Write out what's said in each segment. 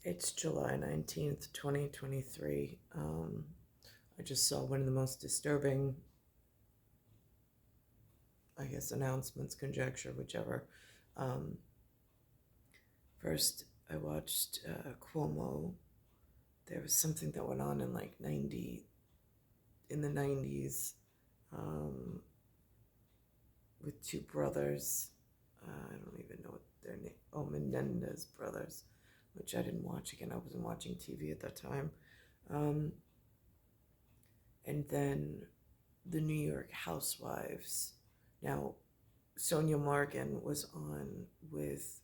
It's July 19th, 2023. I just saw one of the most disturbing, I guess, announcements, conjecture, whichever. Um, First, I watched Cuomo. There was something that went on in in the 90s, um, with two brothers. I don't even know what their name. Oh, Menendez brothers, which I didn't watch again. I wasn't watching TV at that time. Um, and then the New York Housewives. Now, Sonia Morgan was on with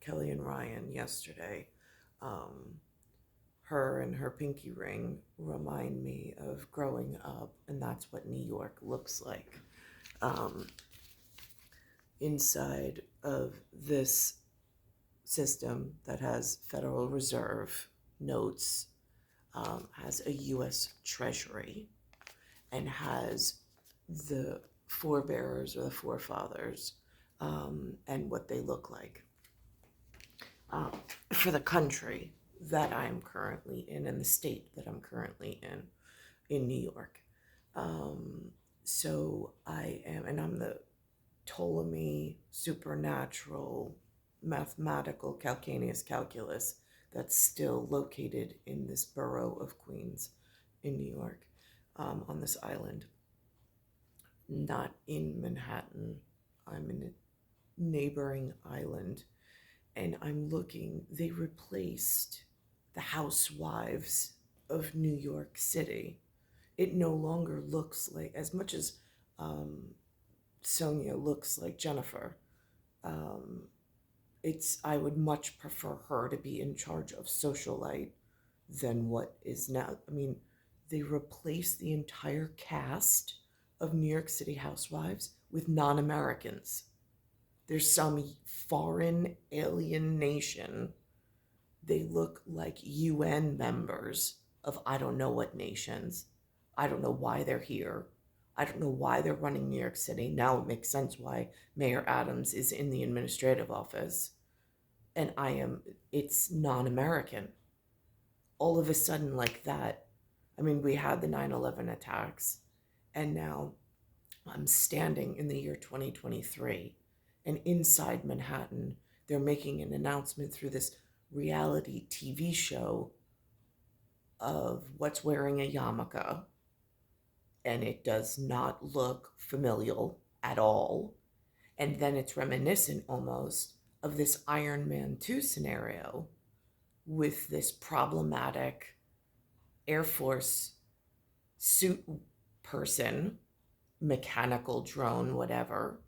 Kelly and Ryan yesterday. Um, Her and her pinky ring remind me of growing up, and that's what New York looks like. Um, Inside of this system that has Federal Reserve notes, has a U.S. Treasury, and has the forebearers or the forefathers, and what they look like, um, for the country that I'm currently in and the state that I'm currently in New York. Um, so I'm the Ptolemy supernatural mathematical calcaneus calculus that's still located in this borough of Queens in New York, on this island, not in Manhattan. I'm in a neighboring island, and I'm looking, they replaced the Housewives of New York City. It no longer looks like, as much as um, Sonia looks like Jennifer, um, I would much prefer her to be in charge of socialite than what is now. I mean, they replaced the entire cast of New York City Housewives with non-Americans. There's some foreign alien nation. They look like UN members of I don't know what nations. I don't know why they're here. I don't know why they're running New York City. Now it makes sense why Mayor Adams is in the administrative office. And it's non American. All of a sudden, like that. I mean, we had the 9/11 attacks, and now I'm standing in the year 2023, and inside Manhattan, they're making an announcement through this reality TV show of what's wearing a yarmulke, and it does not look familial at all. And then it's reminiscent almost of this Ironman 2 scenario with this problematic Air Force suit person, mechanical drone, whatever,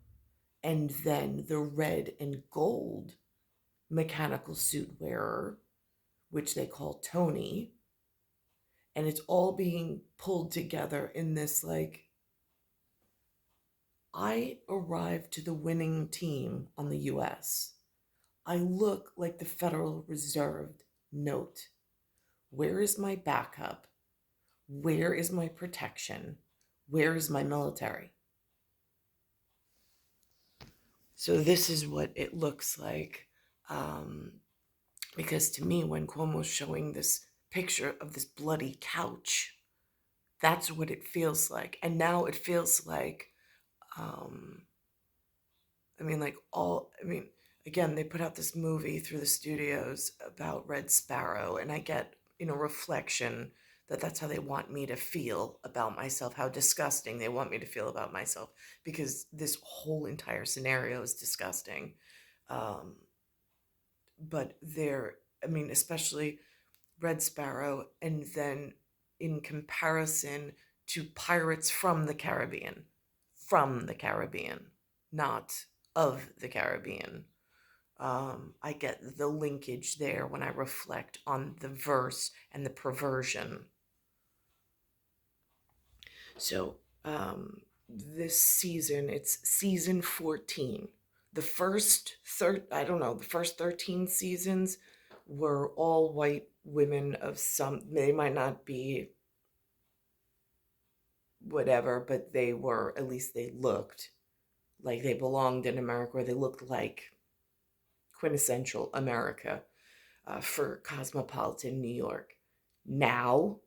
and then the red and gold mechanical suit wearer, which they call Tony. And it's all being pulled together in this, like, I arrived to the winning team on the US. I look like the Federal Reserve note. Where is my backup? Where is my protection? Where is my military? So this is what it looks like. Um, because to me, when Cuomo's showing this picture of this bloody couch, that's what it feels like. And now it feels like, um, I mean, again, they put out this movie through the studios about Red Sparrow, and I get, reflection that that's how they want me to feel about myself, how disgusting they want me to feel about myself, because this whole entire scenario is disgusting. Um, but especially Red Sparrow, and then in comparison to Pirates from the Caribbean, not of the Caribbean. I get the linkage there when I reflect on the verse and the perversion. So, this season, it's season 14. The first 13 seasons were all white women of some, they might not be whatever, but they were, at least they looked like they belonged in America, or they looked like quintessential America. for cosmopolitan New York. Now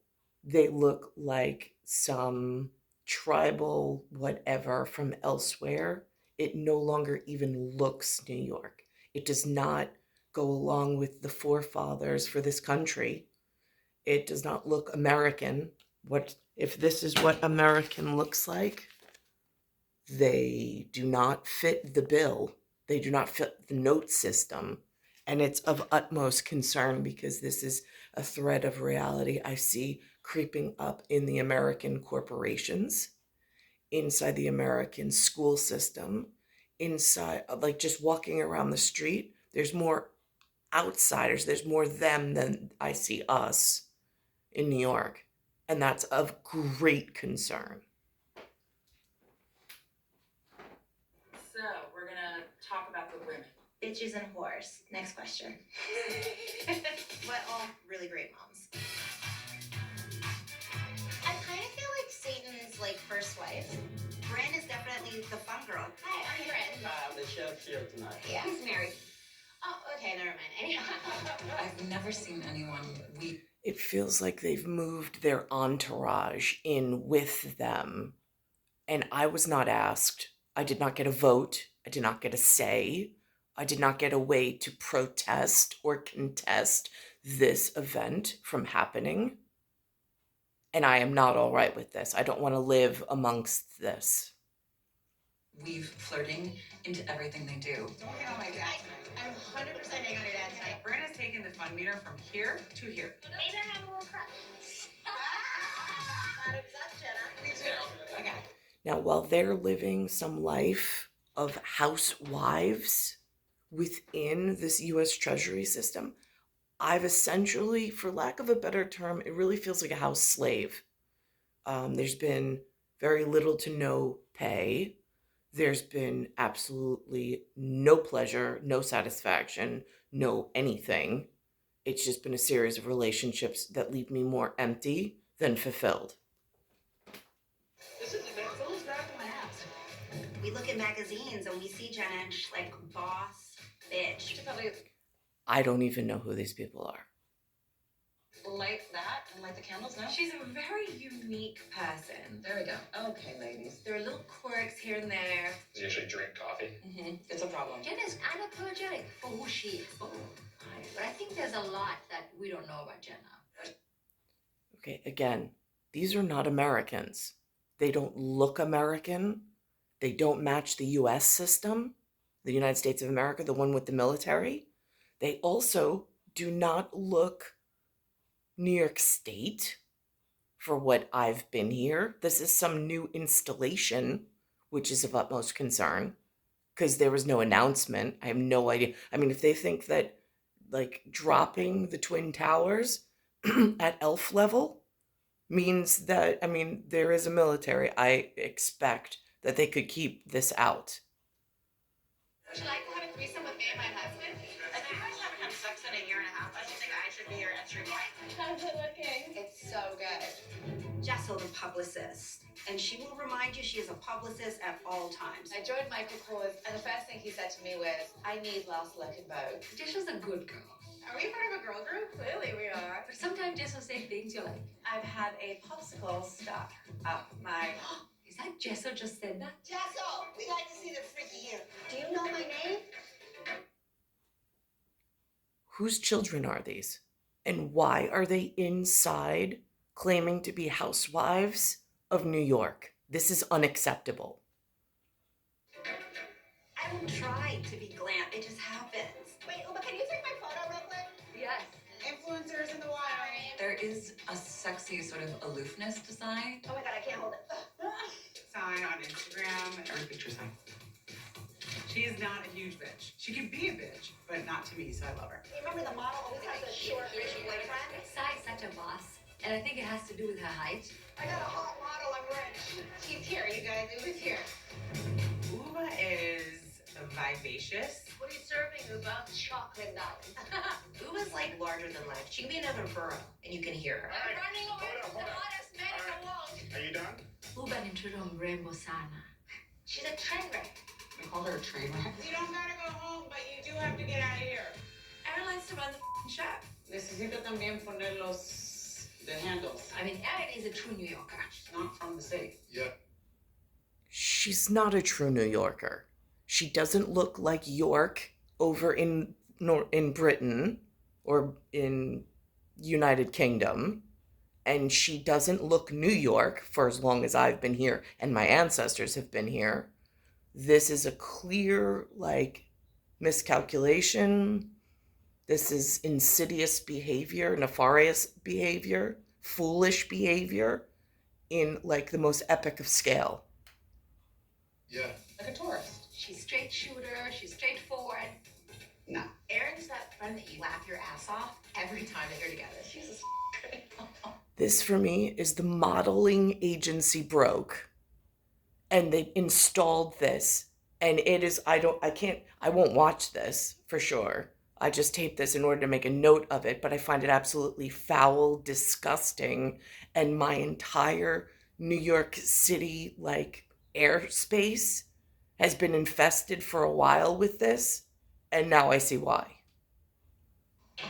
they look like some tribal whatever from elsewhere. It no longer even looks New York. It does not go along with the forefathers for this country. It does not look American. What if this is what American looks like? They do not fit the bill. They do not fit the note system. And it's of utmost concern because this is a thread of reality I see creeping up in the American corporations, inside the American school system, inside, like just walking around the street. There's more outsiders, there's more them than I see us in New York. And that's of great concern. So we're gonna talk about the women. Bitches and whores. Next question. But all really great moms. I kind of feel like Satan's like first wife. Bran is definitely the fun girl. Hi, I'm Bran. The chef's here tonight. Yeah. He's married. Oh, okay, never mind. Anyway. I've never seen anyone weep. It feels like they've moved their entourage in with them. And I was not asked. I did not get a vote. I did not get a say. I did not get a way to protest or contest this event from happening. And I am not all right with this. I don't want to live amongst this. Weave flirting into everything they do. Don't hang on my dad tonight. I'm 100% hanging on your dad tonight. Bran has taken the fun meter from here to here. Maybe I have a little crush. Bottoms up, Jenna. Me too. Okay. Now, while they're living some life of housewives within this US Treasury system, I've essentially, for lack of a better term, it really feels like a house slave. There's been very little to no pay. There's been absolutely no pleasure, no satisfaction, no anything. It's just been a series of relationships that leave me more empty than fulfilled. This is someone's back in my house. We look at magazines and we see Jenna and she's like boss bitch. I don't even know who these people are. Light that and light the candles now. She's a very unique person. There we go. Okay, ladies. There are little quirks here and there. Does he actually drink coffee? It's a problem. Jenna's unapologetic for who she is. But I think there's a lot that we don't know about Jenna. Okay, again, these are not Americans. They don't look American. They don't match the US system, the United States of America, the one with the military. They also do not look New York State for what I've been here. This is some new installation, which is of utmost concern because there was no announcement. I have no idea. I mean, if they think that like dropping the Twin Towers at elf level means that, I mean, there is a military. I expect that they could keep this out. Would you like to have a threesome with me and my husband? If you guys haven't had sex in a year and a half, I don't think I should be your entry point. How's it looking? It's so good. Jessel, the publicist. And she will remind you she is a publicist at all times. I joined Michael Kors, and the first thing he said to me was, I need last look in Vogue. Jessel's a good girl. Are we part of a girl group? Clearly we are. But sometimes Jessel says things you're like, I've had a popsicle stuck up my... is that Jessel just said that? Jessel, we like to see the freaky hair. Do you know my name? Whose children are these? And why are they inside claiming to be housewives of New York? This is unacceptable. I don't try to be glam. It just happens. Wait, Uma, can you take my photo real quick? Yes. Influencers in the wild. There is a sexy sort of aloofness to Sai. Oh my god, I can't hold it. Sign on Instagram. Every picture sign. She is not a huge bitch. She can be a bitch, but not to me, so I love her. You remember the model always has a short, rich boyfriend? Sai is such a boss. And I think it has to do with her height. I got a hot model, I'm rich. He's here, you guys. Uma's here. Uma is vivacious. What are you serving, Uba? Chocolate darling. Uma's like larger than life. She can be another borough, and you can hear her. I'm running away from the hottest man in the world. Are you done? Uba introdom Rainbow Sana. She's a train wreck. We called her a train wreck. You don't gotta go home, but you do have to get out of here. Airlines to run the chef. Necesita también poner the handles. I mean, Erin is a true New Yorker. She's not from the city. Yeah. She's not a true New Yorker. She doesn't look like York over in Britain or in United Kingdom, and she doesn't look New York for as long as I've been here and my ancestors have been here. This is a clear, like, miscalculation. This is insidious behavior, nefarious behavior, foolish behavior in, like, the most epic of scale. Yeah. Like a tourist. She's straight shooter, she's straightforward. No. Erin's that friend that you laugh your ass off every time that you're together. She's a This, for me, is the modeling agency broke. And they installed this. And it is, I won't watch this for sure. I just taped this in order to make a note of it, but I find it absolutely foul, disgusting. And my entire New York City, like, airspace has been infested for a while with this. And now I see why.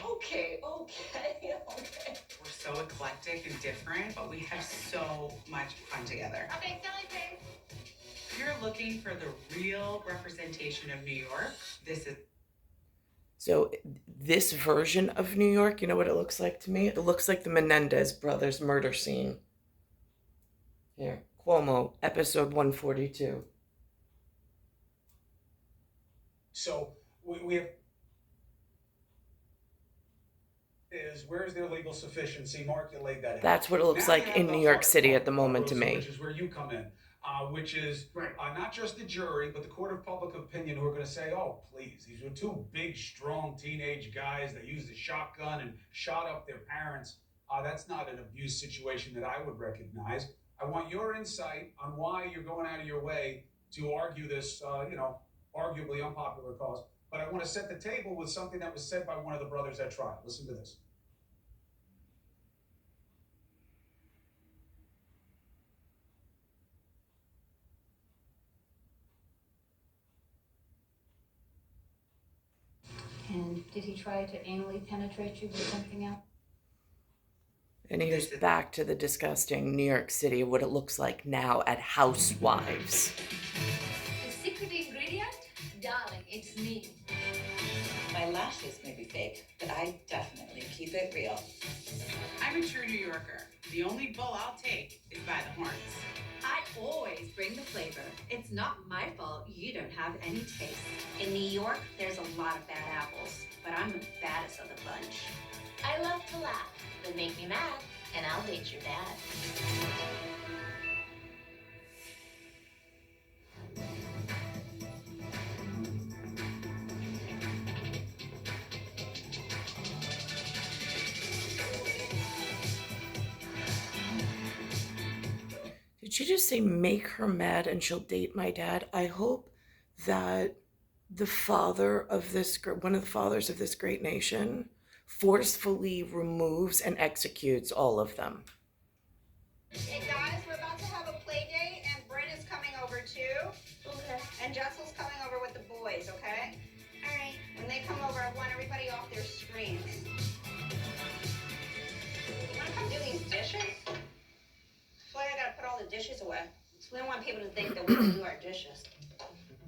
Okay. We're so eclectic and different, but we have so much fun together. Okay, silly face. If you're looking for the real representation of New York, this is. So this version of New York, you know what it looks like to me? It looks like the Menendez brothers murder scene. Here, Cuomo, episode 142. So we have is where's their legal sufficiency? Mark, you laid that out. That's what it looks Now like we have in the New York hard City part, at the moment to Cattaruzza, me. which is where you come in, which is not just the jury, but the court of public opinion who are going to say, oh, please, these were two big, strong teenage guys that used a shotgun and shot up their parents. That's not an abuse situation that I would recognize. I want your insight on why you're going out of your way to argue this, arguably unpopular cause. But I want to set the table with something that was said by one of the brothers at trial. Listen to this. And did he try to anally penetrate you with something else? And here's back to the disgusting New York City, what it looks like now at Housewives. The secret ingredient? Darling, it's me. My lashes may be fake, but I definitely keep it real. I'm a true New Yorker. The only bull I'll take is by the horns. I always bring the flavor. It's not my fault you don't have any taste. In New York, there's a lot of bad apples, but I'm the baddest of the bunch. I love to laugh, but make me mad, and I'll date your dad. Did she just say make her mad and she'll date my dad? I hope that the father of this, one of the fathers of this great nation, forcefully removes and executes all of them. Hey guys, we're about to have a play date, and Bryn is coming over too. Okay. And Jessel's coming over with the boys, okay? All right. When they come over, I want everybody off their screens. You wanna come do these dishes? I feel like I gotta put all the dishes away. So we don't want people to think that we don't do our dishes.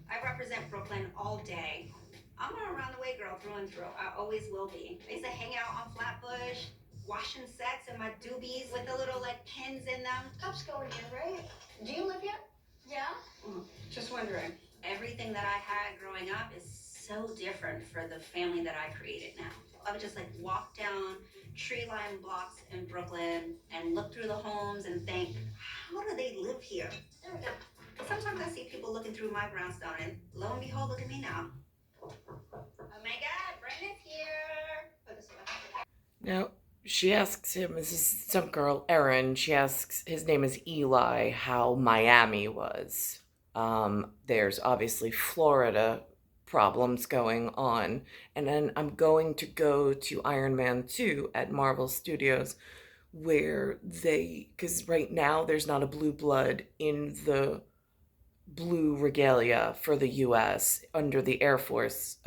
I represent Brooklyn all day. I'm an around the way girl through and through. I always will be. I used to hang out on Flatbush, washing sets in my doobies with the little like pins in them. Cup's going here, right? Do you live here? Yeah. Just wondering. Everything that I had growing up is so different for the family that I created now. I would just like walk down tree line blocks in Brooklyn and look through the homes and think, how do they live here? There we go. Sometimes I see people looking through my brownstone, and lo and behold, look at me now. Oh my God, Brenda's here. Put this away. Now, she asks him, this is some girl, Erin, she asks, his name is Eli, how Miami was. There's obviously Florida problems going on. And then I'm going to go to Ironman 2 at Marvel Studios, where because right now there's not a blue blood in the blue regalia for the U.S. under the Air Force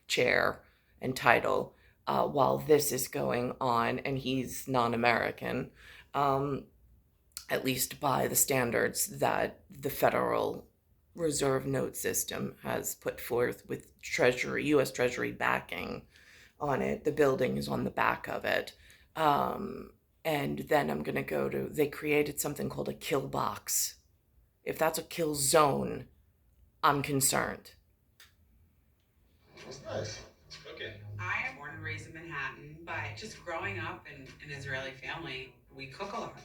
chair and title. while this is going on, and he's non-American, at least by the standards that the Federal Reserve note system has put forth with U.S. Treasury backing on it. The building is on the back of it. And then I'm going to go to, they created something called a kill box. If that's a kill zone, I'm concerned. It's nice. It's cooking. I am born and raised in Manhattan, but just growing up in an Israeli family, we cook a lot.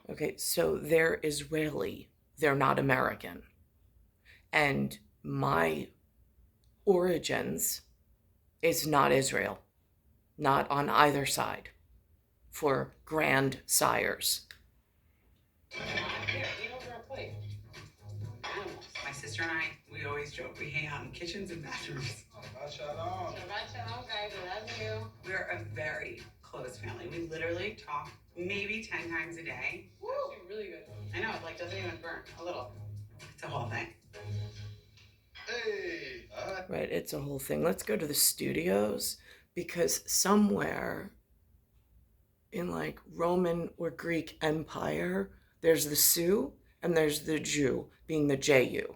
Okay, so they're Israeli. They're not American. And my origins is not Israel, not on either side, for grandsires. Here, eat over a plate. Animals. My sister and I, we always joke, we hang out in kitchens and bathrooms. Shalom. Shabbat shalom, guys. I love you. We're a very close family. We literally talk maybe 10 times a day. Woo! Actually, really good. I know, it like doesn't even burn. A little. It's a whole thing. Hey. Right, it's a whole thing. Let's go to the studios, because somewhere in like Roman or Greek Empire, there's the Sioux and there's the Jew, being the Ju.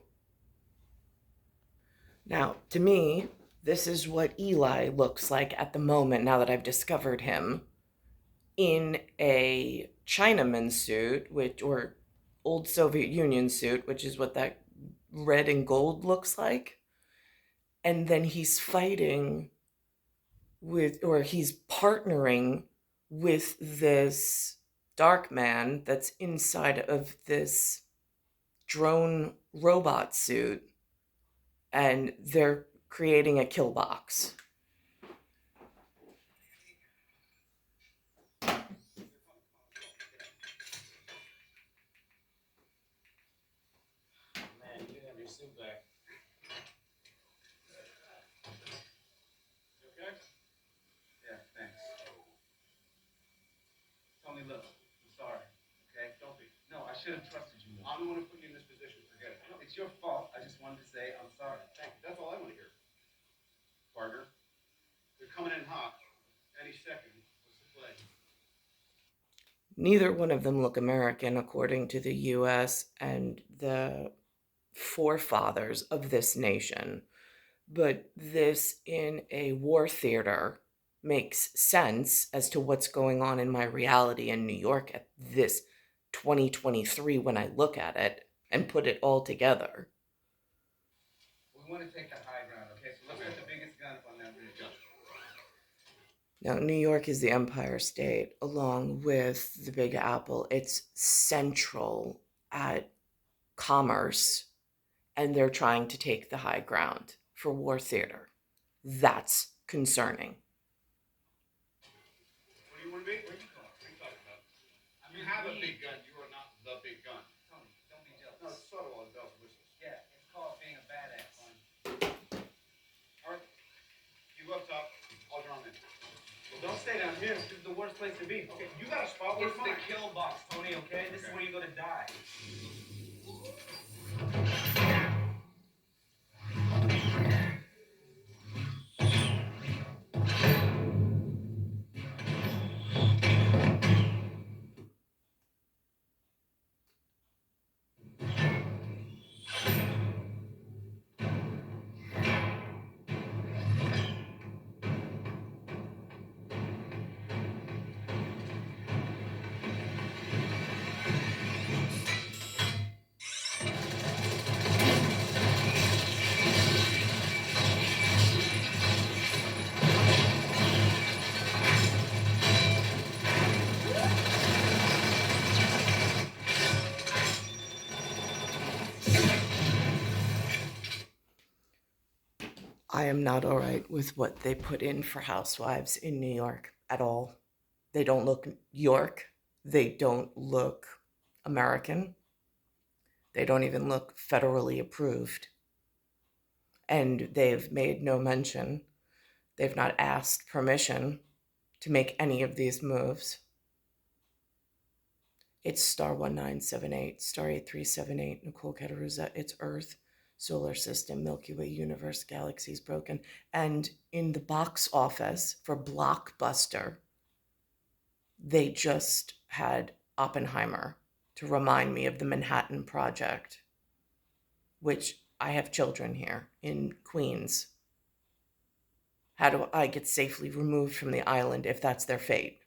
Now, to me, this is what Eli looks like at the moment, now that I've discovered him, in a Chinaman suit, or old Soviet Union suit, which is what that red and gold looks like. And then he's fighting with, or he's partnering with this dark man that's inside of this drone robot suit, and they're creating a kill box. Man, you didn't have your suit back. You okay? Yeah, thanks. Tony, look, I'm sorry. Okay? Don't be. No, I should have trusted you more. I'm the one who put you in this position. Forget it. No, it's your fault. I just wanted to say I'm sorry. Thank you. That's all I want to hear. Partner, they're coming in hot any second. What's the play? Neither one of them look American, according to the US and the forefathers of this nation. But this in a war theater makes sense as to what's going on in my reality in New York at this 2023 when I look at it and put it all together. We want to take the high ground, okay? So let's get the biggest gun up on that bridge. Go. Now, New York is the Empire State, along with the Big Apple. It's central at commerce, and they're trying to take the high ground for war theater. That's concerning. What do you want to be? What are you talking about? You have a big gun. You are not the big gun. Tony, don't be jealous. No, it's subtle on bells and whistles. Yeah, it's called being a badass. All right. You go up top. I'll draw him in. Well, don't stay down here. This is the worst place to be. Okay, you got a spot where It's the kill box, Tony, okay? This is where you go to die. I am not all right with what they put in for Housewives in New York at all. They don't look York. They don't look American. They don't even look federally approved. And they've made no mention. They've not asked permission to make any of these moves. It's star 1978, star 8378, Nicole Cattaruzza. It's Earth. solar system, Milky Way universe, galaxies broken. And in the box office for Blockbuster, they just had Oppenheimer to remind me of the Manhattan Project, which I have children here in Queens. How do I get safely removed from the island if that's their fate?